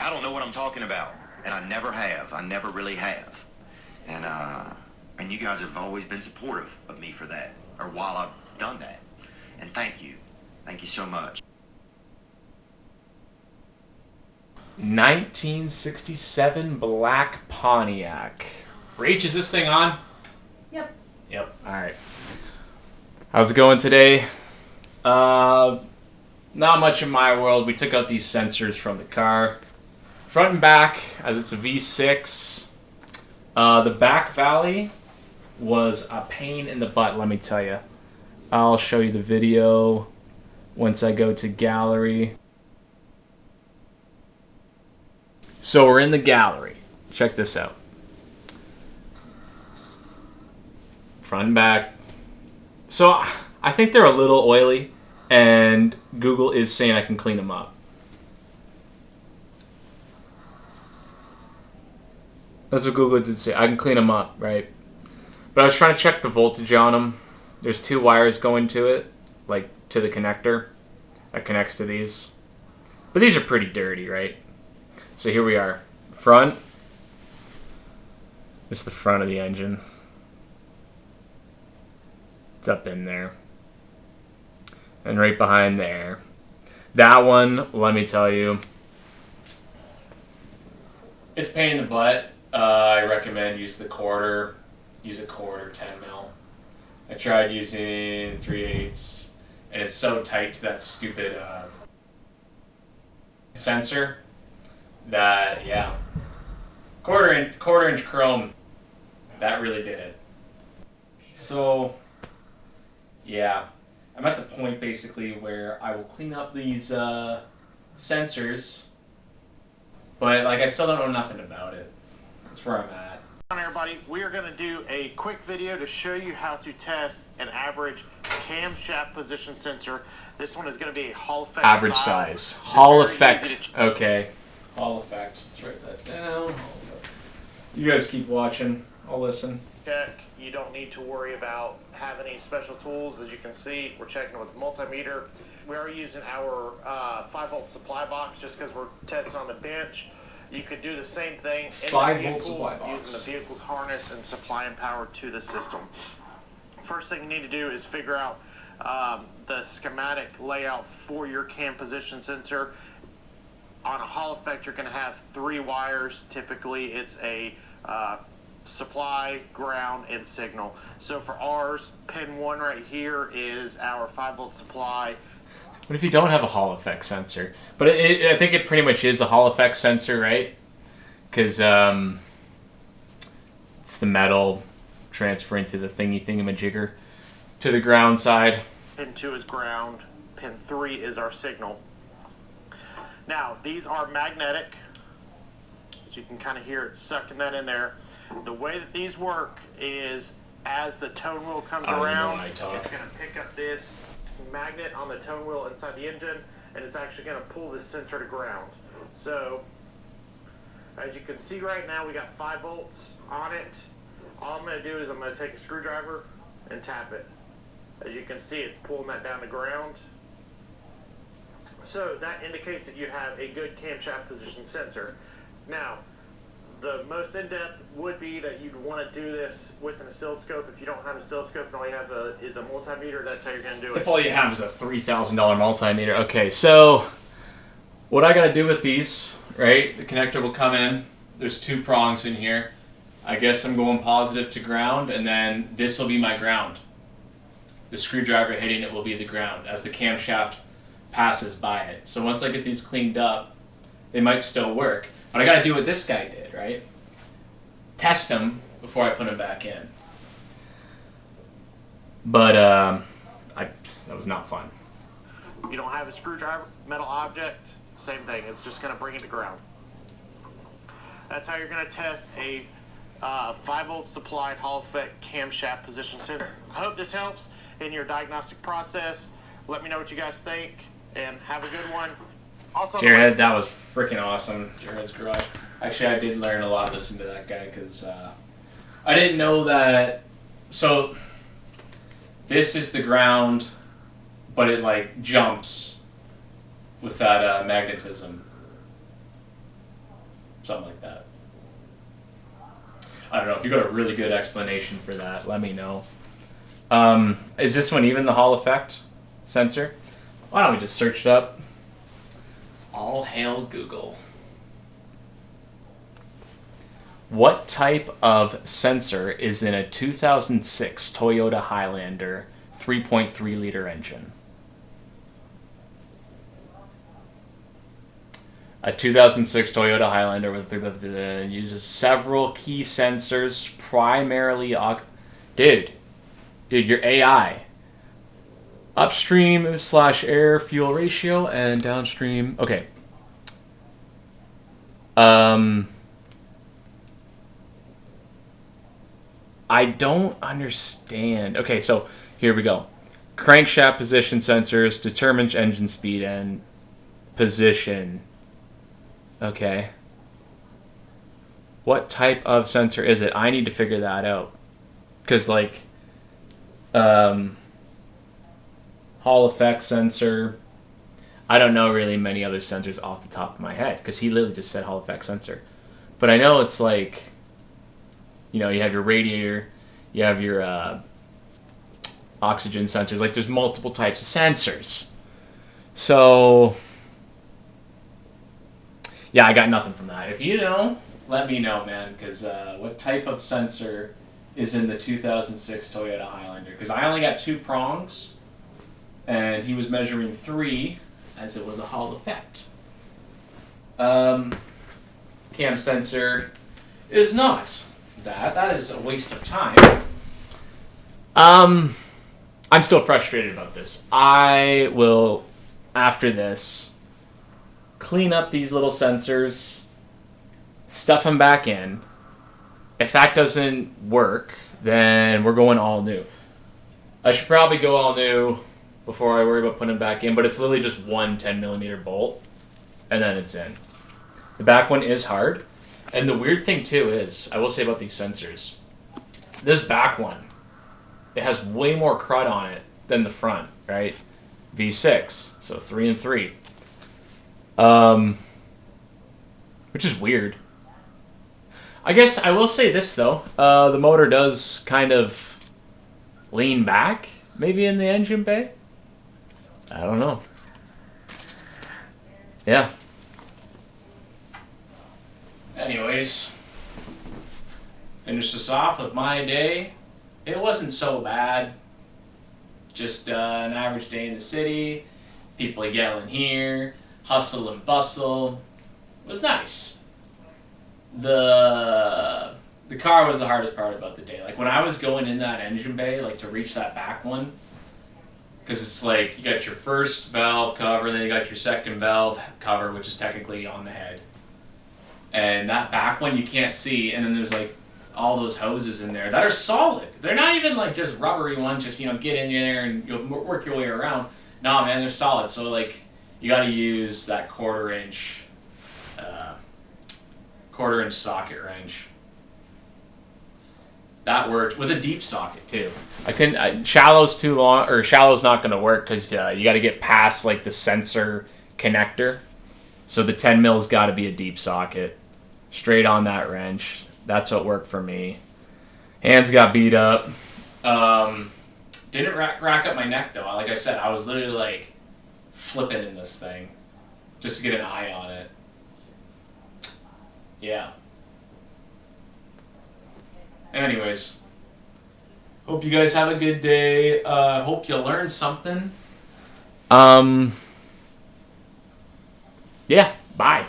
I don't know what I'm talking about, and I never have. I never really have. And you guys have always been supportive of me for that, or while I've done that. And thank you. Thank you so much. 1967 black Pontiac. Rach, is this thing on? Yep. Yep. All right. How's it going today? Not much in my world. We took out these sensors from the car. Front and back, as it's a V6. The back valley was a pain in the butt, let me tell you. I'll show you the video once I go to gallery. So we're in the gallery. Check this out. Front and back. So I think they're a little oily, and Google is saying I can clean them up. That's what Google did say. I can clean them up, right? But I was trying to check the voltage on them. There's 2 wires going to it, like to the connector that connects to these. But these are pretty dirty, right? So here we are. Front. This is the front of the engine. It's up in there. And right behind there. That one, let me tell you, it's a pain in the butt. I recommend use a quarter 10 mil. I tried using 3/8, and it's so tight to that stupid sensor that, yeah, quarter inch chrome, that really did it. So yeah, I'm at the point basically where I will clean up these sensors, but like I still don't know nothing about it. That's where I'm at. Hi everybody, we are going to do a quick video to show you how to test an average camshaft position sensor. This one is going to be a Hall effect Average style. size. Hall effect. Okay. Hall effect. Let's write that down. You guys keep watching. I'll listen. Check. You don't need to worry about having any special tools. As you can see, we're checking with the multimeter. We are using our 5-volt supply box just because we're testing on the bench. You could do the same thing in 5-volt supply box. using the vehicle's harness and supplying power to the system. First thing you need to do is figure out the schematic layout for your cam position sensor. On a Hall effect, you're going to have 3 wires. Typically, it's a supply, ground, and signal. So for ours, pin 1 right here is our 5-volt supply. What if you don't have a Hall effect sensor? But I think it pretty much is a Hall effect sensor, right? Because it's the metal transferring to the thingamajigger to the ground side. Pin 2 is ground. Pin 3 is our signal. Now, these are magnetic. As you can kind of hear it sucking that in there. The way that these work is as the tone wheel comes around, it's going to pick up this magnet on the tone wheel inside the engine, and it's actually going to pull this sensor to ground. So as you can see right now, we got 5 volts on it. All I'm going to do is I'm going to take a screwdriver and tap it. As you can see, it's pulling that down to ground. So that indicates that you have a good camshaft position sensor. Now, the most in-depth would be that you'd want to do this with an oscilloscope. If you don't have an oscilloscope and all you have is a multimeter, that's how you're going to do it. If all you have is a $3,000 multimeter. Okay, so what I got to do with these, right? The connector will come in. There's 2 prongs in here. I guess I'm going positive to ground, and then this will be my ground. The screwdriver hitting it will be the ground as the camshaft passes by it. So once I get these cleaned up, they might still work. But I got to do what this guy did, right? Test them before I put them back in. But that was not fun. You don't have a screwdriver, metal object, same thing. It's just going to bring it to ground. That's how you're going to test a 5-volt supplied Hall effect camshaft position sensor. I hope this helps in your diagnostic process. Let me know what you guys think, and have a good one. Also, Jerhead, that was freaking awesome. Jerhead's Garage. Actually, I did learn a lot listening to that guy because I didn't know that. So this is the ground, but it like jumps with that magnetism. Something like that. I don't know. If you got a really good explanation for that, let me know. Is this one even the Hall effect sensor? Why don't we just search it up? All hail Google. What type of sensor is in a 2006 Toyota Highlander 3.3 liter engine? A 2006 Toyota Highlander with uses several key sensors, primarily dude, your AI. Upstream / air fuel ratio and downstream. Okay. I don't understand. Okay, so here we go. Crankshaft position sensors determine engine speed and position. Okay. What type of sensor is it? I need to figure that out. Because, like, Hall effect sensor. I don't know really many other sensors off the top of my head. Because he literally just said Hall effect sensor. But I know it's like, you know, you have your radiator, you have your oxygen sensors. Like, there's multiple types of sensors. So, yeah, I got nothing from that. If you know, let me know, man. Because what type of sensor is in the 2006 Toyota Highlander? Because I only got 2 prongs, and he was measuring 3, as it was a Hall effect. Cam sensor is not that. That is a waste of time. I'm still frustrated about this. I will, after this, clean up these little sensors, stuff them back in. If that doesn't work, then we're going all new. I should probably go all new before I worry about putting them back in, but it's literally just one 10mm bolt, and then it's in. The back one is hard, and the weird thing too is, I will say about these sensors, this back one, it has way more crud on it than the front, right? V6, so 3 and 3. Which is weird. I guess I will say this though, the motor does kind of lean back, maybe in the engine bay. I don't know. Yeah. Anyways, finish this off with my day. It wasn't so bad. Just an average day in the city. People yelling here, hustle and bustle. It was nice. The car was the hardest part about the day. Like when I was going in that engine bay, like to reach that back one, because it's like you got your first valve cover, then you got your second valve cover, which is technically on the head. And that back one you can't see, and then there's like all those hoses in there that are solid. They're not even like just rubbery ones, just, you know, get in there and you'll work your way around. Nah, man, they're solid. So like you got to use that quarter inch socket wrench. That worked with a deep socket too. I couldn't. Shallow's too long, or shallow's not going to work because you got to get past like the sensor connector. So the 10 mil's got to be a deep socket, straight on that wrench. That's what worked for me. Hands got beat up. Didn't rack up my neck though. Like I said, I was literally like flipping in this thing just to get an eye on it. Yeah. Anyways, hope you guys have a good day. Hope you learned something. Yeah, bye.